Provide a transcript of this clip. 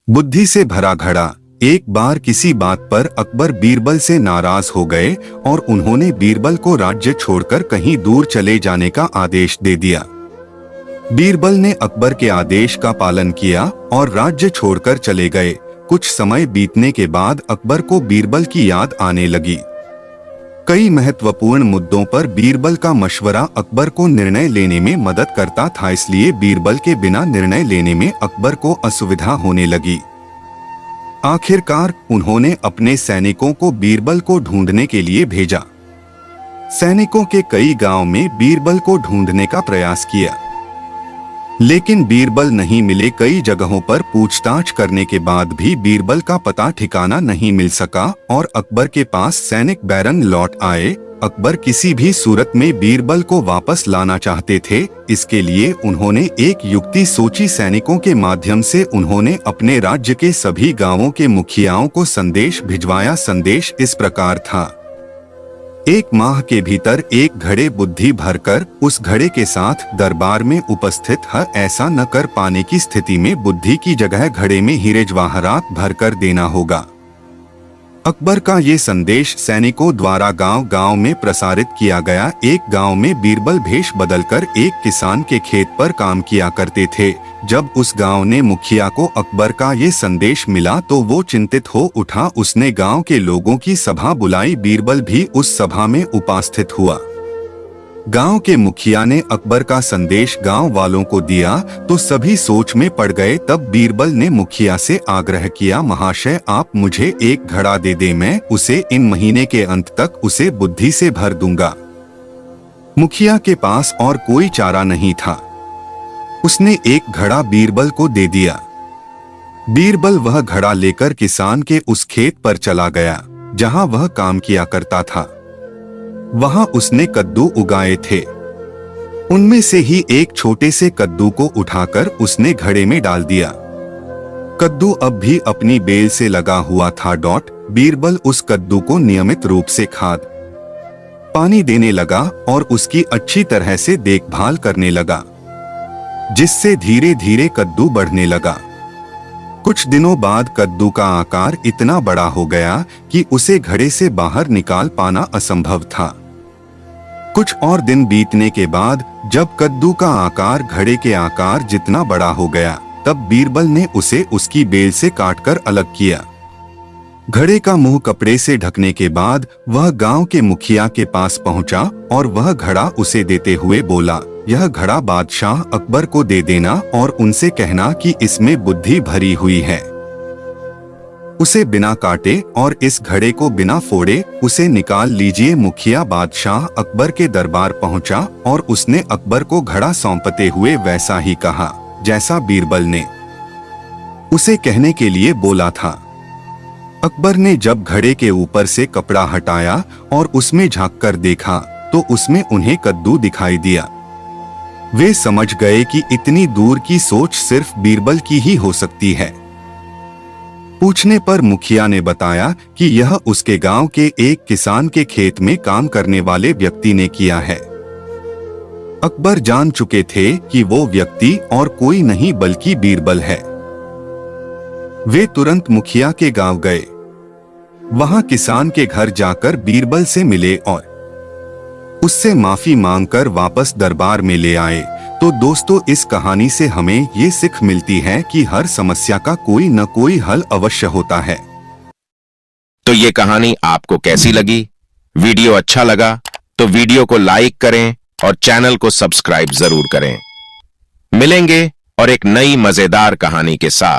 बुद्धि से भरा घड़ा। एक बार किसी बात पर अकबर बीरबल से नाराज हो गए और उन्होंने बीरबल को राज्य छोड़कर कहीं दूर चले जाने का आदेश दे दिया। बीरबल ने अकबर के आदेश का पालन किया और राज्य छोड़कर चले गए। कुछ समय बीतने के बाद अकबर को बीरबल की याद आने लगी। कई महत्वपूर्ण मुद्दों पर बीरबल का मशवरा अकबर को निर्णय लेने में मदद करता था, इसलिए बीरबल के बिना निर्णय लेने में अकबर को असुविधा होने लगी। आखिरकार उन्होंने अपने सैनिकों को बीरबल को ढूंढने के लिए भेजा। सैनिकों के कई गांव में बीरबल को ढूंढने का प्रयास किया, लेकिन बीरबल नहीं मिले। कई जगहों पर पूछताछ करने के बाद भी बीरबल का पता ठिकाना नहीं मिल सका और अकबर के पास सैनिक बैरंग लौट आए। अकबर किसी भी सूरत में बीरबल को वापस लाना चाहते थे, इसके लिए उन्होंने एक युक्ति सोची। सैनिकों के माध्यम से उन्होंने अपने राज्य के सभी गांवों के मुखियाओं को संदेश भिजवाया। संदेश इस प्रकार था: 1 माह के भीतर एक घड़े बुद्धि भरकर उस घड़े के साथ दरबार में उपस्थित है। ऐसा न कर पाने की स्थिति में बुद्धि की जगह घड़े में हीरे जवाहरात भरकर देना होगा। अकबर का ये संदेश सैनिकों द्वारा गांव-गांव में प्रसारित किया गया। एक गांव में बीरबल भेष बदलकर एक किसान के खेत पर काम किया करते थे। जब उस गांव ने मुखिया को अकबर का ये संदेश मिला तो वो चिंतित हो उठा। उसने गांव के लोगों की सभा बुलाई। बीरबल भी उस सभा में उपस्थित हुआ। गांव के मुखिया ने अकबर का संदेश गांव वालों को दिया तो सभी सोच में पड़ गए। तब बीरबल ने मुखिया से आग्रह किया, महाशय आप मुझे एक घड़ा दे दे, मैं उसे इन महीने के अंत तक उसे बुद्धि से भर दूंगा। मुखिया के पास और कोई चारा नहीं था। उसने एक घड़ा बीरबल को दे दिया। बीरबल वह घड़ा लेकर किसान के उस खेत पर चला गया जहां वह काम किया करता था। वहां उसने कद्दू उगाए थे। उनमें से ही एक छोटे से कद्दू को उठाकर उसने घड़े में डाल दिया। कद्दू अब भी अपनी बेल से लगा हुआ था। बीरबल उस कद्दू को नियमित रूप से खाद पानी देने लगा और उसकी अच्छी तरह से देखभाल करने लगा, जिससे धीरे धीरे कद्दू बढ़ने लगा। कुछ दिनों बाद कद्दू का आकार इतना बड़ा हो गया कि उसे घड़े से बाहर निकाल पाना असंभव था। कुछ और दिन बीतने के बाद जब कद्दू का आकार घड़े के आकार जितना बड़ा हो गया, तब बीरबल ने उसे उसकी बेल से काटकर अलग किया। घड़े का मुंह कपड़े से ढकने के बाद वह गांव के मुखिया के पास पहुंचा और वह घड़ा उसे देते हुए बोला, यह घड़ा बादशाह अकबर को दे देना और उनसे कहना कि इसमें बुद्धि भरी हुई है। उसे बिना काटे और इस घड़े को बिना फोड़े उसे निकाल लीजिए। मुखिया बादशाह अकबर के दरबार पहुंचा और उसने अकबर को घड़ा सौंपते हुए वैसा ही कहा जैसा बीरबल ने उसे कहने के लिए बोला था। अकबर ने जब घड़े के ऊपर से कपड़ा हटाया और उसमें झांककर देखा तो उसमें उन्हें कद्दू दिखाई दिया। वे समझ गए कि इतनी दूर की सोच सिर्फ बीरबल की ही हो सकती है। पूछने पर मुखिया ने बताया कि यह उसके गांव के एक किसान के खेत में काम करने वाले व्यक्ति ने किया है। अकबर जान चुके थे कि वो व्यक्ति और कोई नहीं बल्कि बीरबल है। वे तुरंत मुखिया के गांव गए। वहां किसान के घर जाकर बीरबल से मिले और उससे माफी मांगकर वापस दरबार में ले आए। तो दोस्तों, इस कहानी से हमें ये सीख मिलती है कि हर समस्या का कोई न कोई हल अवश्य होता है। तो ये कहानी आपको कैसी लगी? वीडियो अच्छा लगा तो वीडियो को लाइक करें और चैनल को सब्सक्राइब जरूर करें। मिलेंगे और एक नई मजेदार कहानी के साथ।